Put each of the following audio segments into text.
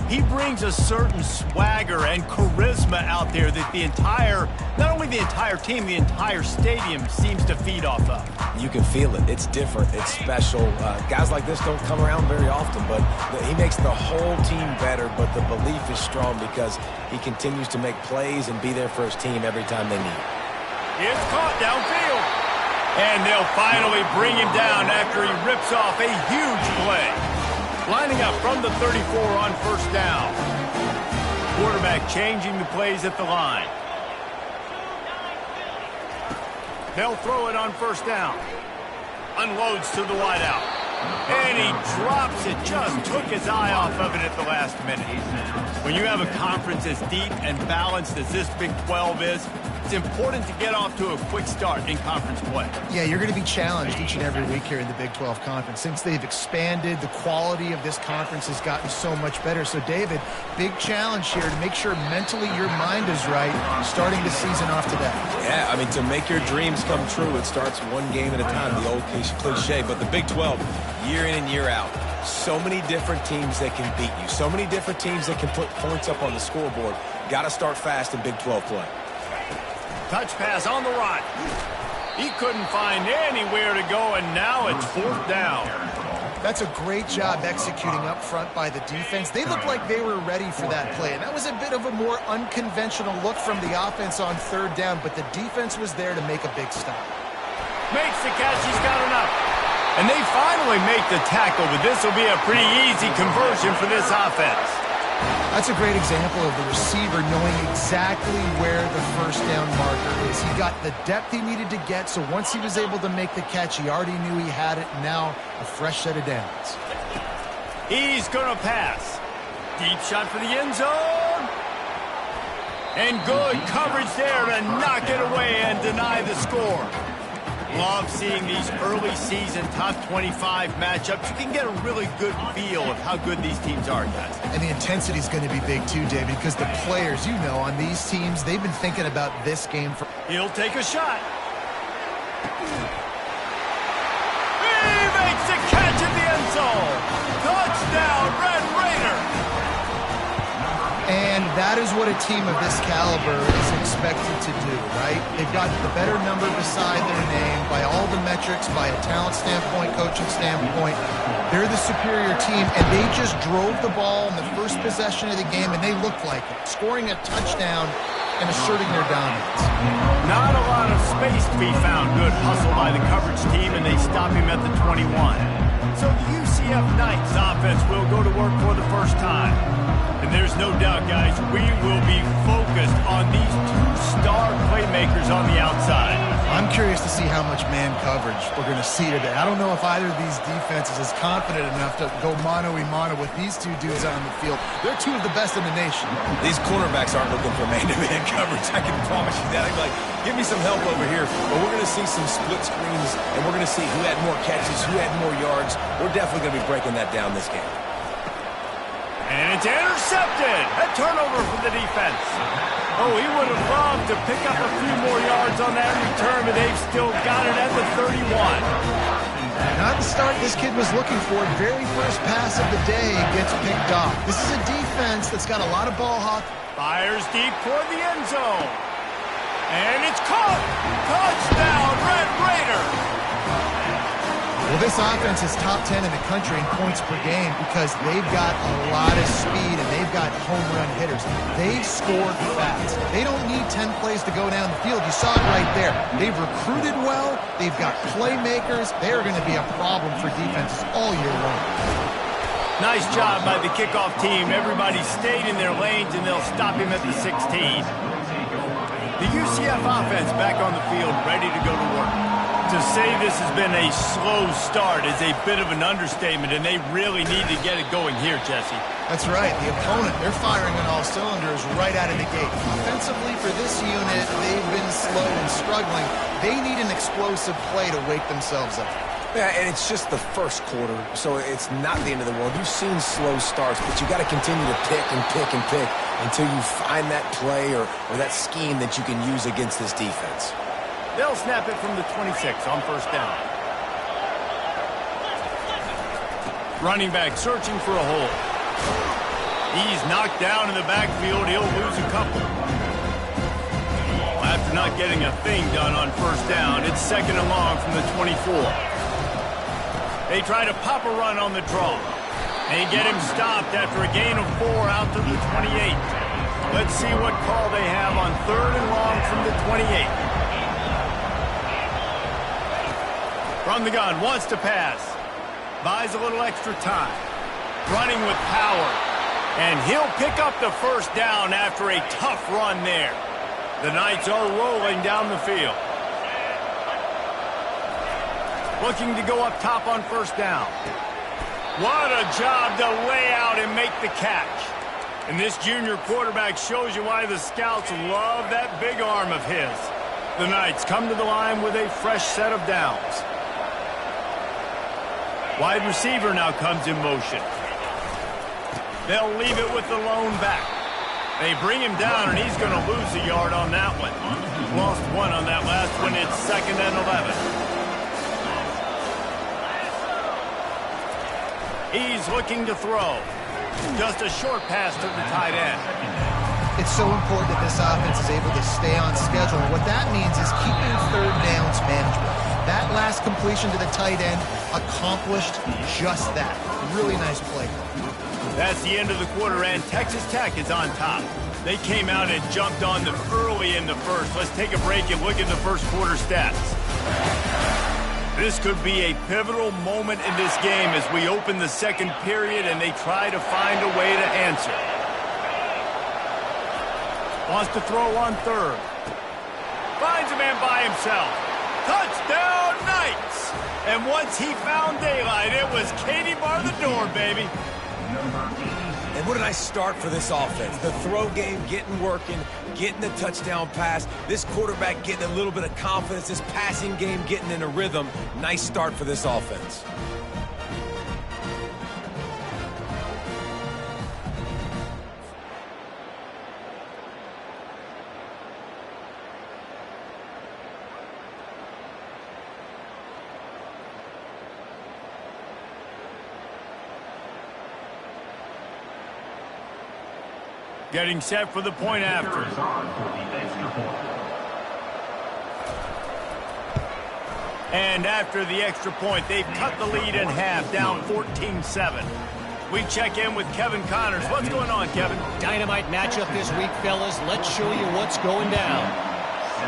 He brings a certain swagger and charisma out there that not only the entire team, the entire stadium seems to feed off of. You can feel it. It's different. It's special. Guys like this don't come around very often, but he makes the whole team better, but the belief is strong because he continues to make plays and be there for his team every time they need it. It's caught downfield. And they'll finally bring him down after he rips off a huge play. Lining up from the 34 on first down. Quarterback changing the plays at the line. They'll throw it on first down. Unloads to the wideout. And he drops it. Just took his eye off of it at the last minute. When you have a conference as deep and balanced as this Big 12 is, it's important to get off to a quick start in conference play. Yeah, you're going to be challenged each and every week here in the Big 12 Conference. Since they've expanded, the quality of this conference has gotten so much better. So, David, big challenge here to make sure mentally your mind is right starting the season off today. Yeah, I mean, to make your dreams come true, it starts one game at a time, the old cliche. But the Big 12, year in and year out, so many different teams that can beat you, so many different teams that can put points up on the scoreboard. Got to start fast in Big 12 play. Touch pass on the run. He couldn't find anywhere to go, and now it's fourth down. That's a great job executing up front by the defense. They looked like they were ready for that play, and that was a bit of a more unconventional look from the offense on third down, but the defense was there to make a big stop. Makes the catch. He's got enough. And they finally make the tackle, but this will be a pretty easy conversion for this offense. That's a great example of the receiver knowing exactly where the first down marker is. He got the depth he needed to get, so once he was able to make the catch, he already knew he had it. Now a fresh set of downs. He's going to pass. Deep shot for the end zone. And good coverage there to knock it away and deny the score. Love seeing these early season top 25 matchups. You can get a really good feel of how good these teams are, guys. And the intensity is going to be big too, David, because the players, on these teams, they've been thinking about this game. He'll take a shot. He makes the catch in the end zone. Touchdown, Red Raider. And that is what a team of this caliber is expected to do, right? They've got the better number beside their name by all the metrics, by a talent standpoint, coaching standpoint. They're the superior team, and they just drove the ball in the first possession of the game, and they looked like it, scoring a touchdown and asserting their dominance. Not a lot of space to be found. Good hustle by the coverage team, and they stop him at the 21. So the UCF Knights offense will go to work for the first time. And there's no doubt, guys, we will be focused on these two star playmakers on the outside. I'm curious to see how much man coverage we're going to see today. I don't know if either of these defenses is confident enough to go mano-a-mano with these two dudes on the field. They're two of the best in the nation. These cornerbacks aren't looking for man-to-man coverage. I can promise you that. I'd be like, give me some help over here. But we're going to see some split screens, and we're going to see who had more catches, who had more yards. We're definitely going to be breaking that down this game. And it's intercepted. A turnover for the defense. Oh, he would have loved to pick up a few more yards on that return, but they've still got it at the 31. Not the start this kid was looking for. Very first pass of the day gets picked off. This is a defense that's got a lot of ball hawk. Fires deep toward the end zone. And it's caught. Touchdown, Red Raider. Well, this offense is top 10 in the country in points per game because they've got a lot of speed and they've got home run hitters. They've scored fast. They don't need 10 plays to go down the field. You saw it right there. They've recruited well. They've got playmakers. They're going to be a problem for defenses all year long. Nice job by the kickoff team. Everybody stayed in their lanes, and they'll stop him at the 16. The UCF offense back on the field, ready to go to work. To say this has been a slow start is a bit of an understatement, and they really need to get it going here, Jesse. That's right. The opponent, they're firing on all cylinders right out of the gate. Offensively for this unit, they've been slow and struggling. They need an explosive play to wake themselves up. Yeah, and it's just the first quarter, so it's not the end of the world. You've seen slow starts, but you got to continue to pick and pick and pick until you find that play or that scheme that you can use against this defense. They'll snap it from the 26 on first down. Running back searching for a hole. He's knocked down in the backfield. He'll lose a couple. After not getting a thing done on first down, it's 2nd and long from the 24. They try to pop a run on the draw. They get him stopped after a gain of 4 out to the 28. Let's see what call they have on 3rd and long from the 28. From the gun, wants to pass. Buys a little extra time. Running with power. And he'll pick up the first down after a tough run there. The Knights are rolling down the field. Looking to go up top on first down. What a job to lay out and make the catch. And this junior quarterback shows you why the scouts love that big arm of his. The Knights come to the line with a fresh set of downs. Wide receiver now comes in motion. They'll leave it with the lone back. They bring him down, and he's going to lose a yard on that one. Lost 1 on that last one. It's 2nd and 11. He's looking to throw. Just a short pass to the tight end. It's so important that this offense is able to stay on schedule. What that means is keeping 3rd downs manageable. That last completion to the tight end accomplished just that. Really nice play. That's the end of the quarter, and Texas Tech is on top. They came out and jumped on them early in the first. Let's take a break and look at the first quarter stats. This could be a pivotal moment in this game as we open the second period and they try to find a way to answer. Wants to throw on 3rd. Finds a man by himself. Touchdown, Knights! And once he found daylight, it was Katie bar the door, baby. And what a nice start for this offense. The throw game getting working, getting the touchdown pass. This quarterback getting a little bit of confidence. This passing game getting in a rhythm. Nice start for this offense. Getting set for the point after. And after the extra point, they've cut the lead in half, down 14-7. We check in with Kevin Connors. What's going on, Kevin? Dynamite matchup this week, fellas. Let's show you what's going down.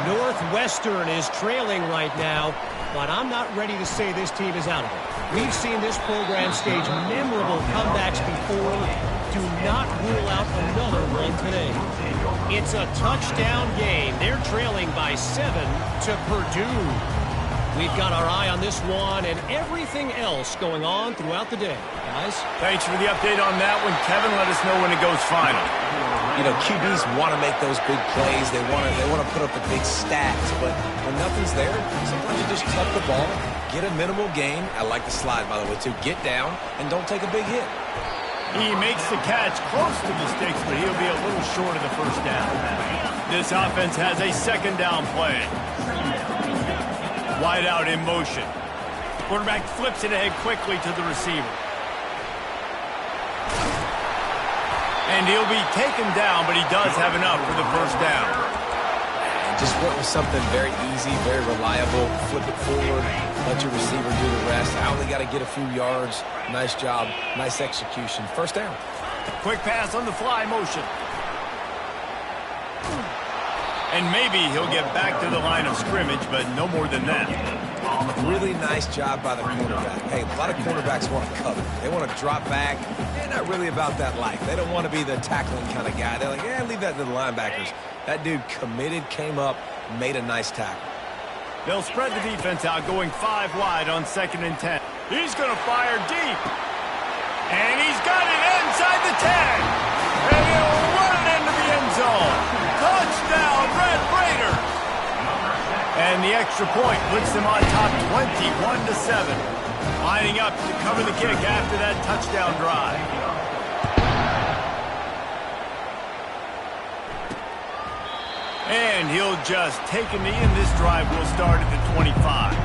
Northwestern is trailing right now, but I'm not ready to say this team is out of it. We've seen this program stage memorable comebacks before. Do not rule out another one today. It's a touchdown game. They're trailing by 7 to Purdue. We've got our eye on this one and everything else going on throughout the day. Guys? Thanks for the update on that one, Kevin. Let us know when it goes final. You know, QBs want to make those big plays. They want to put up the big stats, but when nothing's there, sometimes you just tuck the ball, get a minimal gain. I like the slide, by the way, too. Get down and don't take a big hit. He makes the catch close to the sticks, but he'll be a little short of the first down. This offense has a 2nd down play. Wide out in motion. Quarterback flips it ahead quickly to the receiver. And he'll be taken down, but he does have enough for the first down. And just went with something very easy, very reliable. Flip it forward, let your receiver do the rest. I only got to get a few yards. Nice job, nice execution. First down. Quick pass on the fly motion. And maybe he'll get back to the line of scrimmage, but no more than that. Really nice job by the cornerback. Hey, a lot of cornerbacks want to cover. They want to drop back. They're not really about that life. They don't want to be the tackling kind of guy. They're like, yeah, leave that to the linebackers. That dude committed, came up, made a nice tackle. They'll spread the defense out, going 5 wide on 2nd and 10. He's going to fire deep. And he's got it inside the 10. And he'll run it into the end zone. Touchdown, Red Raiders. And the extra point puts them on top 21-7. Lining up to cover the kick after that touchdown drive. And he'll just take a knee, and this drive will start at the 25.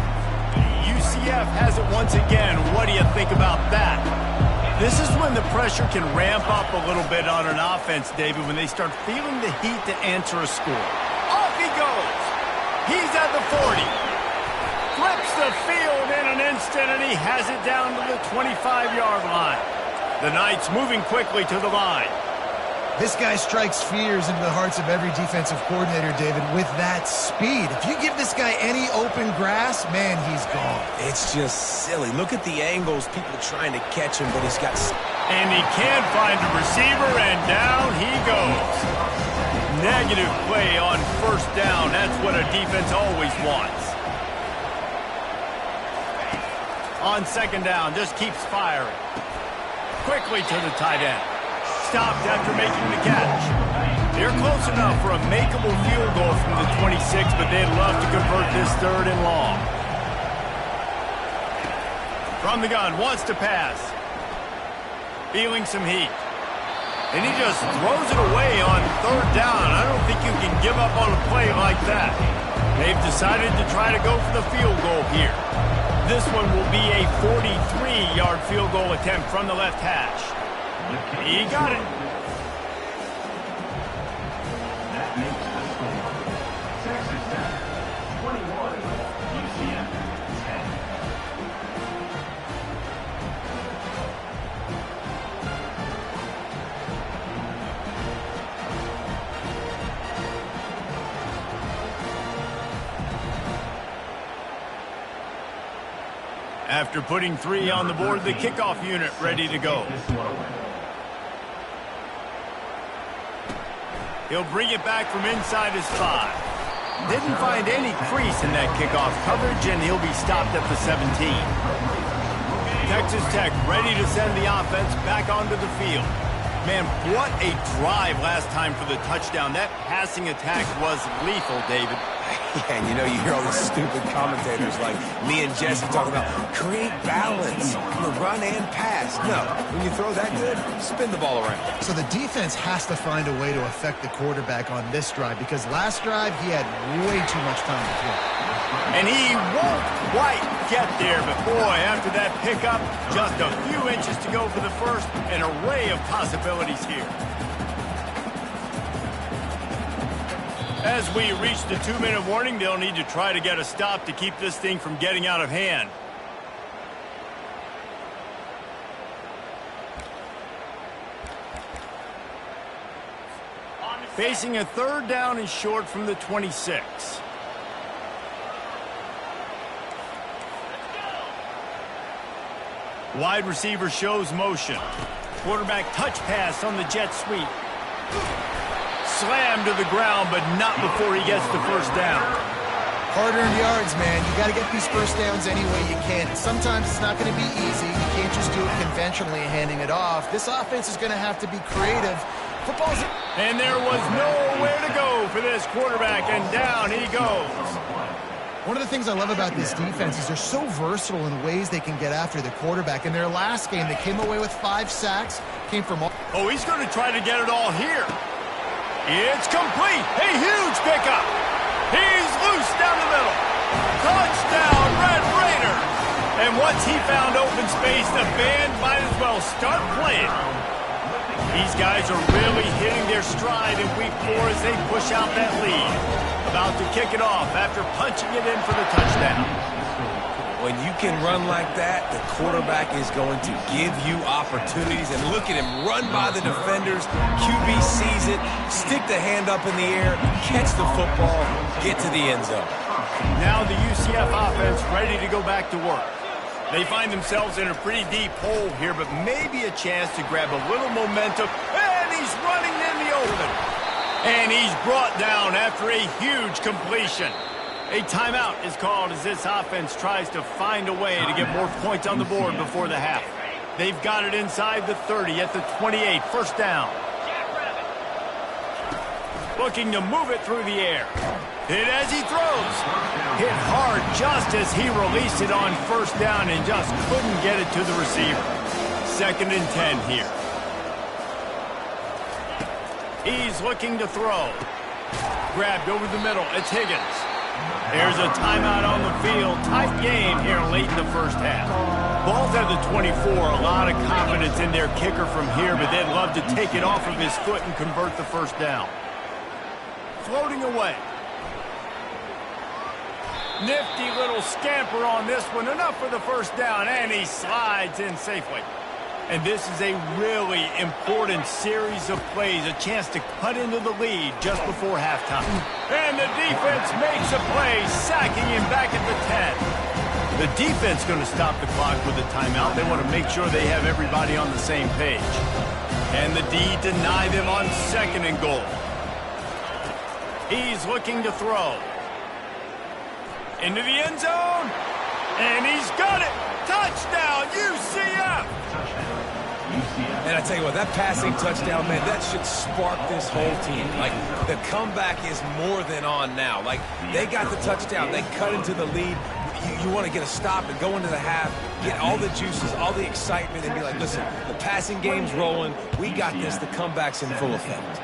UCF has it once again. What do you think about that? This is when the pressure can ramp up a little bit on an offense, David, when they start feeling the heat to answer a score. Off he goes. He's at the 40. Flips the field in an instant, and he has it down to the 25-yard line. The Knights moving quickly to the line. This guy strikes fears into the hearts of every defensive coordinator, David, with that speed. If you give this guy any open grass, man, he's gone. It's just silly. Look at the angles, people trying to catch him, but he's got... And he can't find a receiver, and down he goes. Negative play on first down. That's what a defense always wants. On second down, just keeps firing. Quickly to the tight end. Stopped after making the catch. They're close enough for a makeable field goal from the 26, but they'd love to convert this 3rd and long. From the gun, wants to pass. Feeling some heat. And he just throws it away on 3rd down. I don't think you can give up on a play like that. They've decided to try to go for the field goal here. This one will be a 43-yard field goal attempt from the left hash. He got it. That makes the score. Texas Tech 21, UCF 10. After putting 3 on the board, the kickoff unit ready to go. He'll bring it back from inside his 5. Didn't find any crease in that kickoff coverage, and he'll be stopped at the 17. Texas Tech ready to send the offense back onto the field. Man, what a drive last time for the touchdown. That passing attack was lethal, David. Yeah, and you hear all these stupid commentators like me and Jesse talking about create balance, run and pass. No, when you throw that good, spin the ball around. So the defense has to find a way to affect the quarterback on this drive because last drive he had way too much time to throw. And he won't quite get there, but boy, after that pickup, just a few inches to go for the first, an array of possibilities here. As we reach the 2-minute warning, they'll need to try to get a stop to keep this thing from getting out of hand. Facing a 3rd down and short from the 26. Wide receiver shows motion. Quarterback touch pass on the jet sweep. Slammed to the ground, but not before he gets the first down. Hard-earned yards, man. You got to get these first downs any way you can. Sometimes it's not going to be easy. You can't just do it conventionally handing it off. This offense is going to have to be creative. Football's... And there was nowhere to go for this quarterback, and down he goes. One of the things I love about this defense is they're so versatile in ways they can get after the quarterback. In their last game, they came away with 5 sacks. Came from... Oh, he's going to try to get it all here. It's complete. A huge pickup. He's loose down the middle. Touchdown, Red Raiders. And once he found open space, the band might as well start playing. These guys are really hitting their stride in week 4 as they push out that lead. About to kick it off after punching it in for the touchdown. When you can run like that, the quarterback is going to give you opportunities. And look at him run by the defenders. QB sees it, stick the hand up in the air, catch the football, get to the end zone. Now the UCF offense ready to go back to work. They find themselves in a pretty deep hole here, but maybe a chance to grab a little momentum. And he's running in the open. And he's brought down after a huge completion. A timeout is called as this offense tries to find a way to get more points on the board before the half. They've got it inside the 30 at the 28, first down. Looking to move it through the air. Hit as he throws. Hit hard just as he released it on first down and just couldn't get it to the receiver. 2nd and 10 here. He's looking to throw. Grabbed over the middle. It's Higgins. There's a timeout on the field. Tight game here late in the first half. Ball's at the 24. A lot of confidence in their kicker from here, but they'd love to take it off of his foot and convert the first down. Floating away. Nifty little scamper on this one. Enough for the first down, and he slides in safely. And this is a really important series of plays, a chance to cut into the lead just before halftime. And the defense makes a play, sacking him back at the 10. The defense going to stop the clock with a timeout. They want to make sure they have everybody on the same page. And the D deny them on 2nd and goal. He's looking to throw. Into the end zone. And he's got it. Touchdown, UCF. And I tell you what, that passing touchdown, man, that should spark this whole team. Like, the comeback is more than on now. Like, they got the touchdown. They cut into the lead. You want to get a stop and go into the half, get all the juices, all the excitement, and be like, listen, the passing game's rolling. We got this. The comeback's in full effect.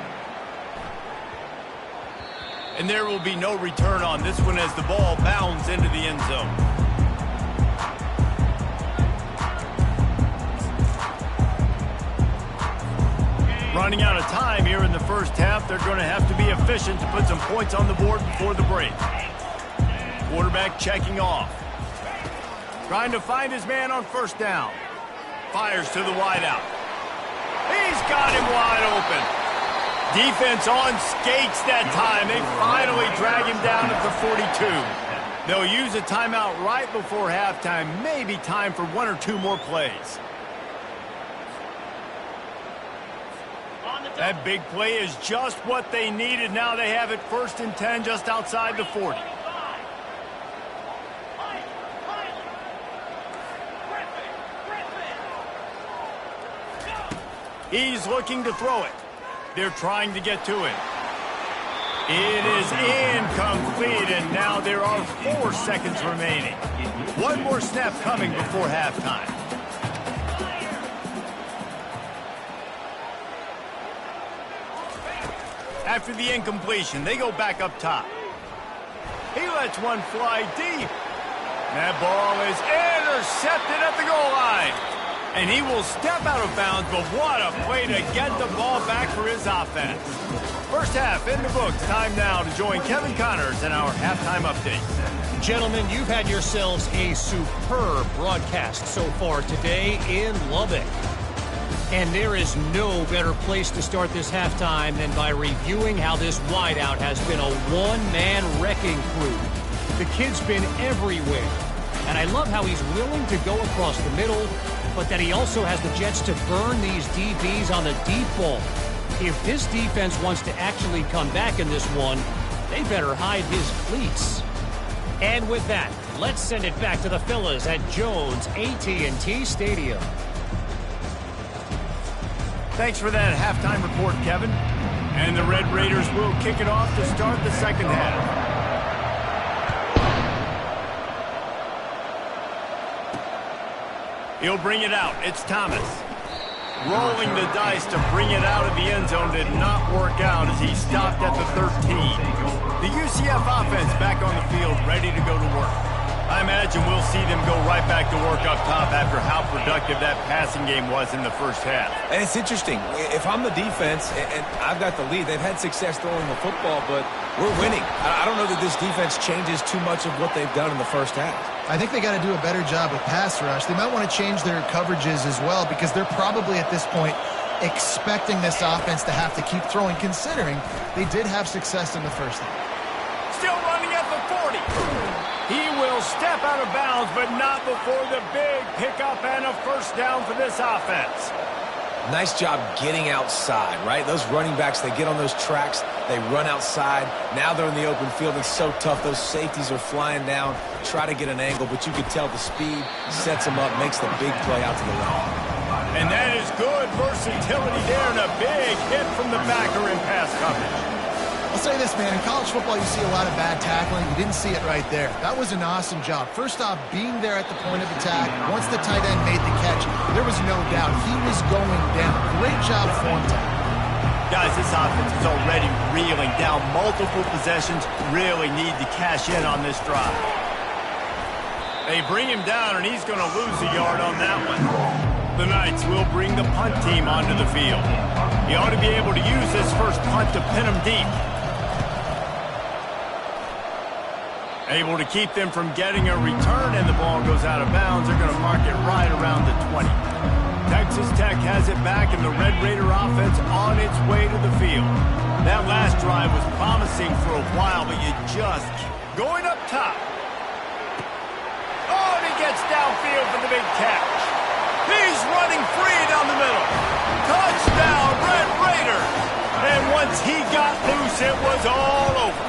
And there will be no return on this one as the ball bounds into the end zone. Running out of time here in the first half. They're going to have to be efficient to put some points on the board before the break. Quarterback checking off. Trying to find his man on first down. Fires to the wideout. He's got him wide open. Defense on skates that time. They finally drag him down at the 42. They'll use a timeout right before halftime. Maybe time for 1 or 2 more plays. That big play is just what they needed. Now they have it 1st and 10 just outside the 40. He's looking to throw it. They're trying to get to it. It is incomplete, and now there are 4 seconds remaining. 1 more snap coming before halftime. After the incompletion, they go back up top. He lets one fly deep. That ball is intercepted at the goal line. And he will step out of bounds, but what a play to get the ball back for his offense. First half in the books. Time now to join Kevin Connors in our halftime update. Gentlemen, you've had yourselves a superb broadcast so far today in Lubbock. And there is no better place to start this halftime than by reviewing how this wideout has been a one-man wrecking crew. The kid's been everywhere. And I love how he's willing to go across the middle, but that he also has the jets to burn these DBs on the deep ball. If this defense wants to actually come back in this one, they better hide his cleats. And with that, let's send it back to the fellas at Jones AT&T Stadium. Thanks for that halftime report, Kevin. And the Red Raiders will kick it off to start the second half. He'll bring it out. It's Thomas. Rolling the dice to bring it out of the end zone did not work out as he stopped at the 13. The UCF offense back on the field, ready to go to work. I imagine we'll see them go right back to work up top after how productive that passing game was in the first half. And it's interesting. If I'm the defense and I've got the lead, they've had success throwing the football, but we're winning. I don't know that this defense changes too much of what they've done in the first half. I think they got to do a better job with pass rush. They might want to change their coverages as well because they're probably at this point expecting this offense to have to keep throwing, considering they did have success in the first half. Still running at the 40. He will step out of bounds, but not before the big pickup and a first down for this offense. Nice job getting outside, right? Those running backs, they get on those tracks, they run outside. Now they're in the open field. It's so tough. Those safeties are flying down, try to get an angle, but you can tell the speed sets them up, makes the big play out to the right. And that is good versatility there and a big hit from the backer in pass coverage. I'll say this, man. In college football, you see a lot of bad tackling. You didn't see it right there. That was an awesome job. First off, being there at the point of attack. Once the tight end made the catch, there was no doubt he was going down. Great job for him. Guys, this offense is already reeling, down multiple possessions, really need to cash in on this drive. They bring him down, and he's going to lose a yard on that one. The Knights will bring the punt team onto the field. He ought to be able to use this first punt to pin him deep. Able to keep them from getting a return, and the ball goes out of bounds. They're going to mark it right around the 20. Texas Tech has it back, and the Red Raider offense on its way to the field. That last drive was promising for a while, but you just going up top. Oh, and he gets downfield for the big catch. He's running free down the middle. Touchdown, Red Raiders. And once he got loose, it was all over.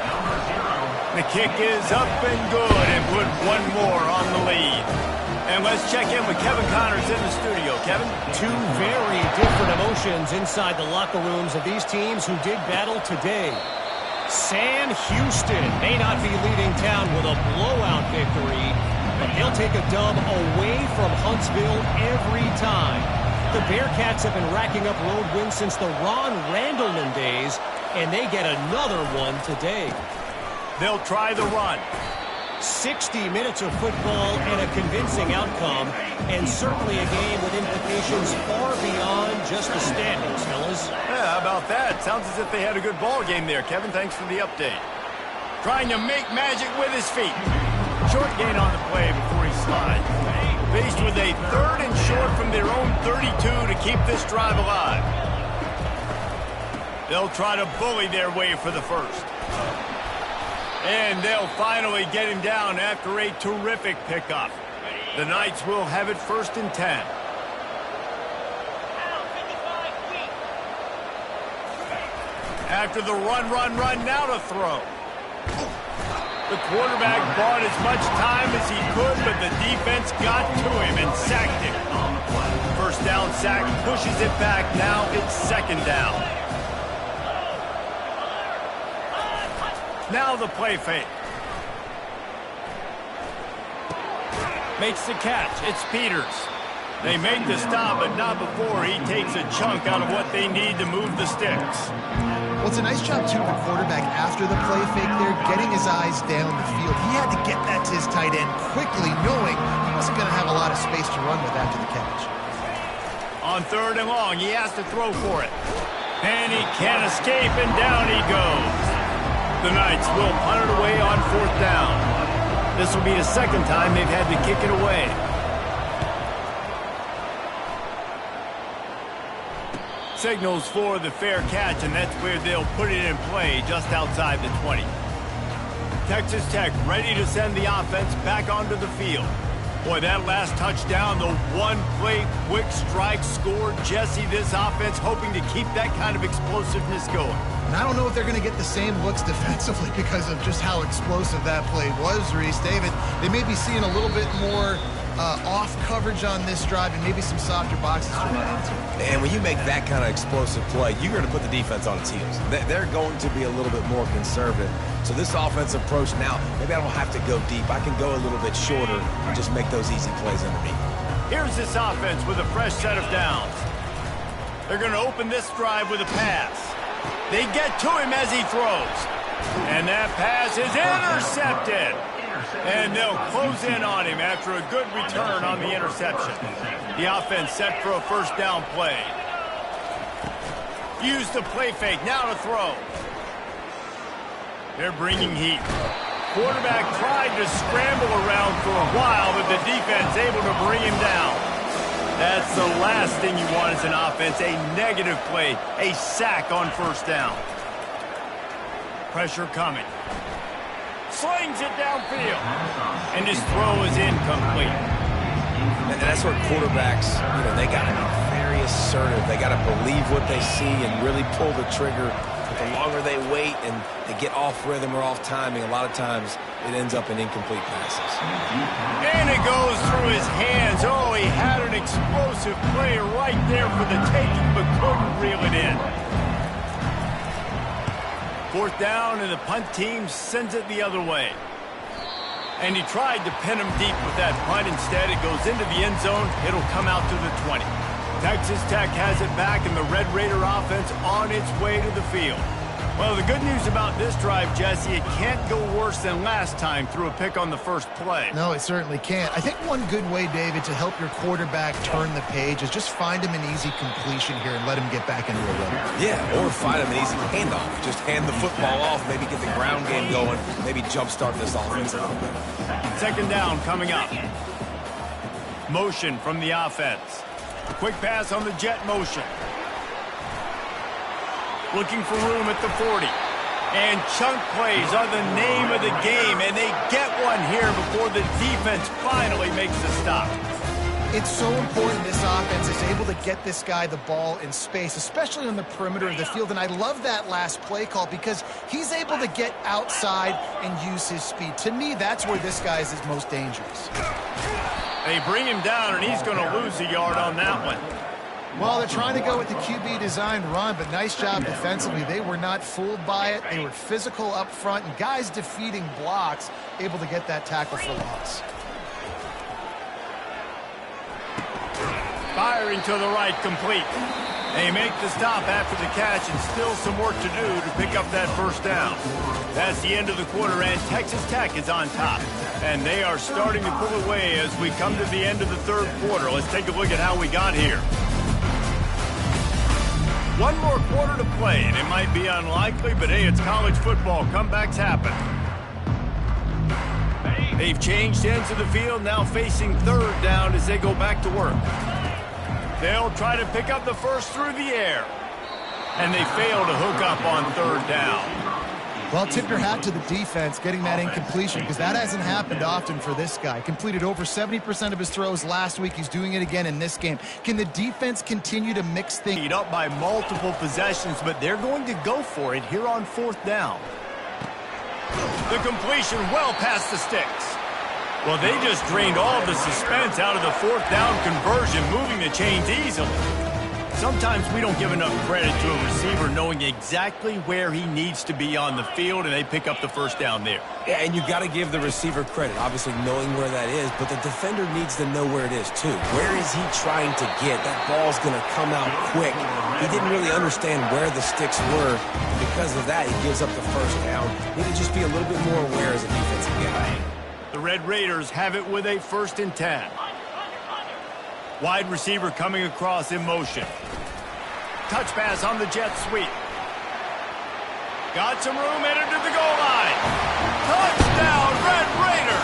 The kick is up and good, and put one more on the lead. And let's check in with Kevin Connors in the studio. Kevin? Two very different emotions inside the locker rooms of these teams who did battle today. Sam Houston may not be leading town with a blowout victory, but they'll take a dub away from Huntsville every time. The Bearcats have been racking up road wins since the Ron Randleman days, and they get another one today. They'll try the run. 60 minutes of football and a convincing outcome, and certainly a game with implications far beyond just the standings, fellas. Yeah, how about that? Sounds as if they had a good ball game there. Kevin, thanks for the update. Trying to make magic with his feet. Short gain on the play before he slides. Faced with a 3rd and short from their own 32 to keep this drive alive. They'll try to bully their way for the first. And they'll finally get him down after a terrific pickup. The Knights will have it 1st and 10. After the run, now to throw. The quarterback bought as much time as he could, but the defense got to him and sacked him. First down sack pushes it back. Now it's 2nd down. Now the play fake. Makes the catch. It's Peters. They make the stop, but not before he takes a chunk out of what they need to move the sticks. Well, it's a nice job, too, of the quarterback after the play fake there, getting his eyes down the field. He had to get that to his tight end quickly, knowing he wasn't going to have a lot of space to run with after the catch. On 3rd and long, he has to throw for it. And he can't escape, and down he goes. The Knights will punt it away on 4th down. This will be the 2nd time they've had to kick it away. Signals for the fair catch, and that's where they'll put it in play just outside the 20. Texas Tech ready to send the offense back onto the field. Boy, that last touchdown, the one-play quick strike score. Jesse, this offense hoping to keep that kind of explosiveness going. And I don't know if they're going to get the same looks defensively because of just how explosive that play was, Reese. David, they may be seeing a little bit more off coverage on this drive and maybe some softer boxes to run into. And when you make that kind of explosive play, you're going to put the defense on its heels. They're going to be a little bit more conservative. So this offensive approach now, maybe I don't have to go deep. I can go a little bit shorter and just make those easy plays underneath. Here's this offense with a fresh set of downs. They're going to open this drive with a pass. They get to him as he throws. And that pass is intercepted. And they'll close in on him after a good return on the interception. The offense set for a 1st down play. Use the play fake, now to throw. They're bringing heat. Quarterback tried to scramble around for a while, but the defense able to bring him down. That's the last thing you want as an offense, a negative play, a sack on 1st down. Pressure coming. Slings it downfield. And his throw is incomplete. And that's where quarterbacks, they got to be very assertive. They got to believe what they see and really pull the trigger. But the longer they wait and they get off rhythm or off timing, a lot of times it ends up in incomplete passes. And it goes through his hands. Oh, he had an explosive play right there for the taking, but couldn't reel it in. 4th down, and the punt team sends it the other way. And he tried to pin him deep with that punt. Instead, it goes into the end zone. It'll come out to the 20. Texas Tech has it back, and the Red Raider offense on its way to the field. Well, the good news about this drive, Jesse, it can't go worse than last time through a pick on the first play. No, it certainly can't. I think one good way, David, to help your quarterback turn the page is just find him an easy completion here and let him get back into a rhythm. Yeah, or find him an easy handoff. Just hand the football off, maybe get the ground game going, maybe jumpstart this offense a little bit. Second down coming up. Motion from the offense. Quick pass on the jet motion. Looking for room at the 40. And chunk plays are the name of the game, and they get one here before the defense finally makes the stop. It's so important this offense is able to get this guy the ball in space, especially on the perimeter of the field. And I love that last play call because he's able to get outside and use his speed. To me, that's where this guy is his most dangerous. They bring him down, and he's going to lose a yard on that one. Well, they're trying to go with the QB designed run, but nice job defensively. They were not fooled by it. They were physical up front, and guys defeating blocks, able to get that tackle for loss. Firing to the right, complete. They make the stop after the catch, and still some work to do to pick up that first down. That's the end of the quarter, and Texas Tech is on top. And they are starting to pull away as we come to the end of the third quarter. Let's take a look at how we got here. One more quarter to play, and it might be unlikely, but hey, it's college football. Comebacks happen. They've changed ends of the field, now facing third down as they go back to work. They'll try to pick up the first through the air. And they fail to hook up on third down. Well, tip your hat to the defense getting that incompletion because that hasn't happened often for this guy. Completed over 70% of his throws last week. He's doing it again in this game. Can the defense continue to mix things Up by multiple possessions, but they're going to go for it here on fourth down. The completion well past the sticks. Well, they just drained all of the suspense out of the fourth down conversion, moving the chains easily. Sometimes we don't give enough credit to a receiver knowing exactly where he needs to be on the field, and they pick up the first down there. Yeah, and you've got to give the receiver credit, obviously knowing where that is, but the defender needs to know where it is too. Where is he trying to get? That ball's going to come out quick. He didn't really understand where the sticks were. Because of that, he gives up the first down. Need to just be a little bit more aware as a defensive guy. The Red Raiders have it with a 1st and 10. Wide receiver coming across in motion. Touch pass on the jet sweep. Got some room, entered to the goal line. Touchdown, Red Raider!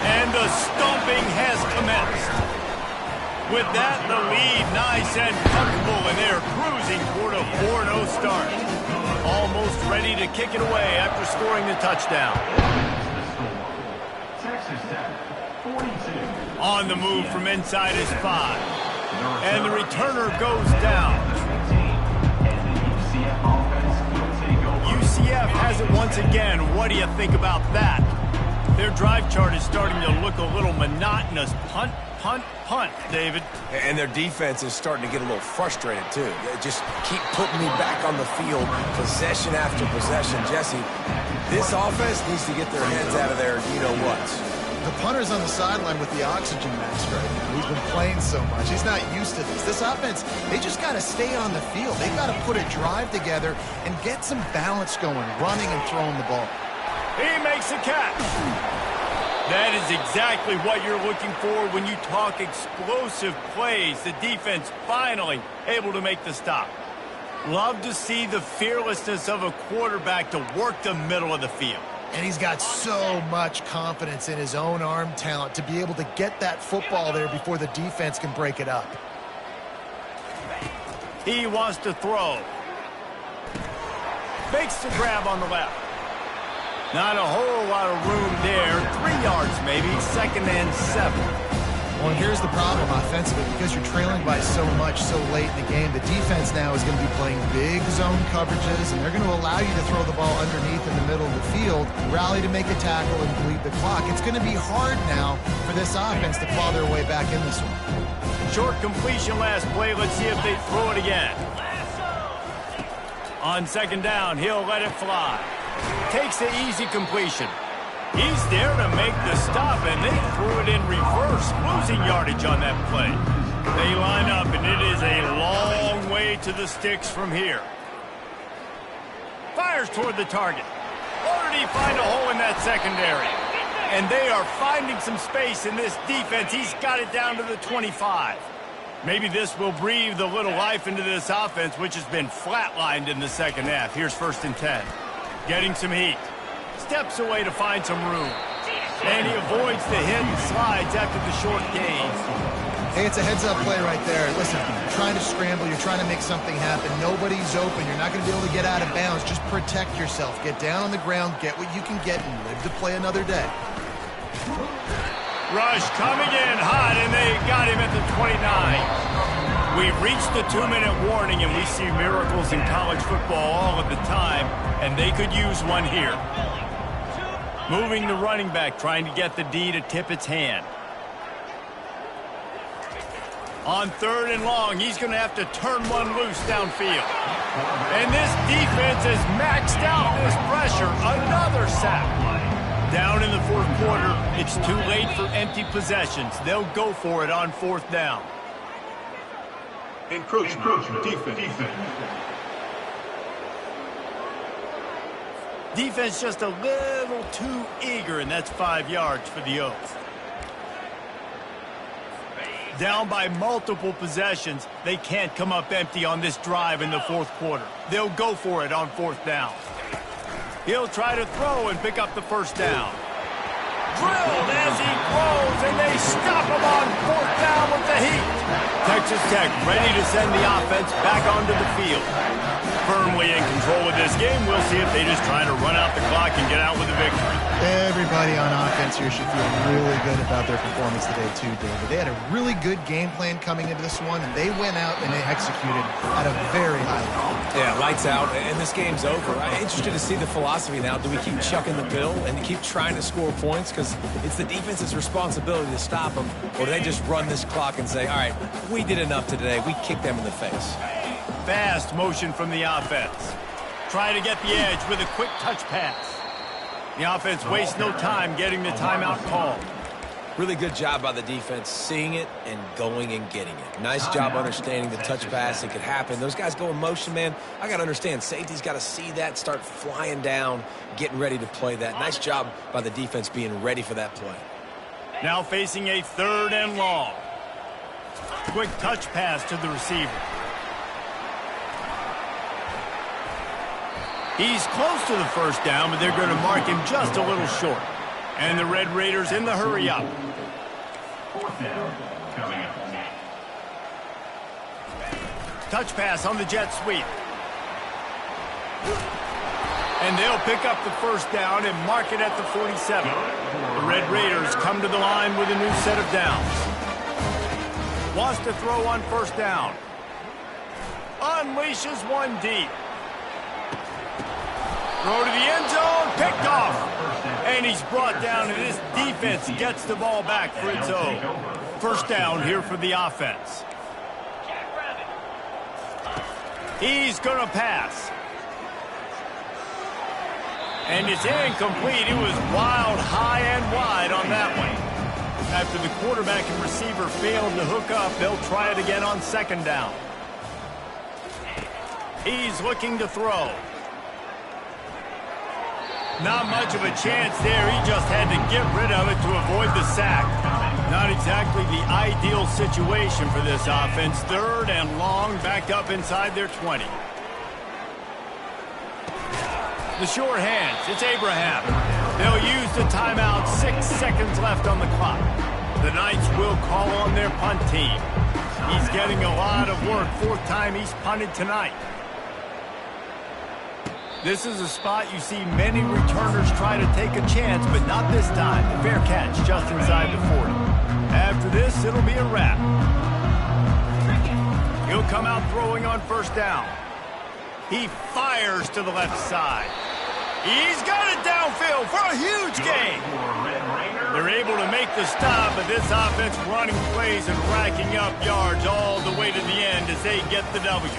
And the stomping has commenced. With that, the lead nice and comfortable, and they're cruising toward a 4-0 start. Almost ready to kick it away after scoring the touchdown. Texas Tech, 42. On the move from inside his 5. And the returner goes down. UCF has it once again. What do you think about that? Their drive chart is starting to look a little monotonous. Punt, punt, punt, David. And their defense is starting to get a little frustrated, too. They just keep putting me back on the field, possession after possession. Jesse, this offense needs to get their heads out of their you-know-whats. The punter's on the sideline with the oxygen mask right now. He's been playing so much. He's not used to this. This offense, they just got to stay on the field. They've got to put a drive together and get some balance going, running and throwing the ball. He makes a catch. That is exactly what you're looking for when you talk explosive plays. The defense finally able to make the stop. Love to see the fearlessness of a quarterback to work the middle of the field. And he's got so much confidence in his own arm talent to be able to get that football there before the defense can break it up. He wants to throw. Makes the grab on the left. Not a whole lot of room there. 3 yards maybe, 2nd and 7. Well, and here's the problem offensively. Because you're trailing by so much so late in the game, the defense now is going to be playing big zone coverages, and they're going to allow you to throw the ball underneath in the middle of the field, rally to make a tackle, and bleed the clock. It's going to be hard now for this offense to claw their way back in this one. Short completion last play. Let's see if they throw it again. On 2nd down, he'll let it fly. Takes the easy completion. He's there to make the stop, and they threw it in reverse, losing yardage on that play. They line up, and it is a long way to the sticks from here. Fire! fires toward the target. Or did he find a hole in that secondary? And they are finding some space in this defense. He's got it down to the 25. Maybe this will breathe a little life into this offense, which has been flatlined in the second half. Here's 1st and 10. Getting some heat. Steps away to find some room. And he avoids the hit and slides after the short gain. Hey, it's a heads-up play right there. Listen, you're trying to scramble. You're trying to make something happen. Nobody's open. You're not going to be able to get out of bounds. Just protect yourself. Get down on the ground. Get what you can get and live to play another day. Rush coming in hot, and they got him at the 29. We've reached the 2-minute warning, and we see miracles in college football all of the time, and they could use one here. Moving the running back, trying to get the D to tip its hand. On 3rd and long, he's going to have to turn one loose downfield. And this defense has maxed out this pressure. Another sack. Down in the 4th quarter, it's too late for empty possessions. They'll go for it on 4th down. Encroachment. Defense. Defense just a little too eager, and that's 5 yards for the Oaks. Down by multiple possessions, they can't come up empty on this drive in the 4th quarter. They'll go for it on 4th down. He'll try to throw and pick up the 1st down. Drilled as he throws, and they stop him on 4th down with the heat. Texas Tech ready to send the offense back onto the field. Firmly in control of this game. We'll see if they just try to run out the clock and get out with a victory. Everybody on offense here should feel really good about their performance today too, David. They had a really good game plan coming into this one, and they went out and they executed at a very high level. Yeah, lights out, and this game's over. I'm interested to see the philosophy now. Do we keep chucking the pill and keep trying to score points because it's the defense's responsibility to stop them, or do they just run this clock and say, all right, we did enough today. We kicked them in the face. Fast motion from the offense. Try to get the edge with a quick touch pass. The offense wastes no time getting the timeout called. Really good job by the defense, seeing it and going and getting it. Nice job understanding the touch pass. It could happen. Those guys go in motion, man. I got to understand, safety's got to see that, start flying down, getting ready to play that. Nice job by the defense being ready for that play. Now facing a 3rd and long. Quick touch pass to the receiver. He's close to the 1st down, but they're going to mark him just a little short. And the Red Raiders in the hurry up. 4th down coming up. Touch pass on the jet sweep. And they'll pick up the 1st down and mark it at the 47. The Red Raiders come to the line with a new set of downs. Wants to throw on 1st down. Unleashes one deep. Throw to the end zone, picked off. And he's brought down, and this defense gets the ball back for its own. 1st down here for the offense. He's going to pass. And it's incomplete. It was wild, high and wide on that one. After the quarterback and receiver failed to hook up, they'll try it again on 2nd down. He's looking to throw. Not much of a chance there. He just had to get rid of it to avoid the sack. Not exactly the ideal situation for this offense. 3rd and long, back up inside their 20. The short hands, it's Abraham. They'll use the timeout, 6 seconds left on the clock. The Knights will call on their punt team. He's getting a lot of work, 4th time he's punted tonight. This is a spot you see many returners try to take a chance, but not this time. The fair catch just inside the 40. After this, it'll be a wrap. He'll come out throwing on 1st down. He fires to the left side. He's got it downfield for a huge gain. They're able to make the stop, but this offense running plays and racking up yards all the way to the end as they get the W.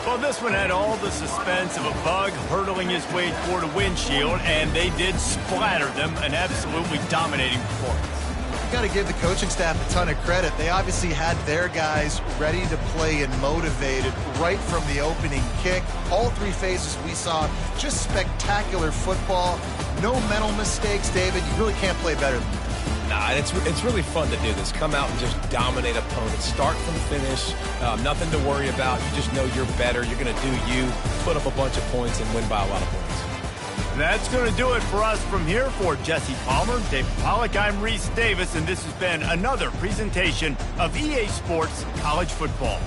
Well, this one had all the suspense of a bug hurtling his way toward a windshield, and they did splatter them, an absolutely dominating performance. got to give the coaching staff a ton of credit. They obviously had their guys ready to play and motivated right from the opening kick. All three phases we saw just spectacular football. No mental mistakes, David. You really can't play better than that. Nah, it's really fun to do this. Come out and just dominate opponents. Start from finish. Nothing to worry about. You just know you're better. You're going to do you, put up a bunch of points, and win by a lot of points. That's going to do it for us from here. For Jesse Palmer, David Pollack, I'm Reese Davis, and this has been another presentation of EA Sports College Football.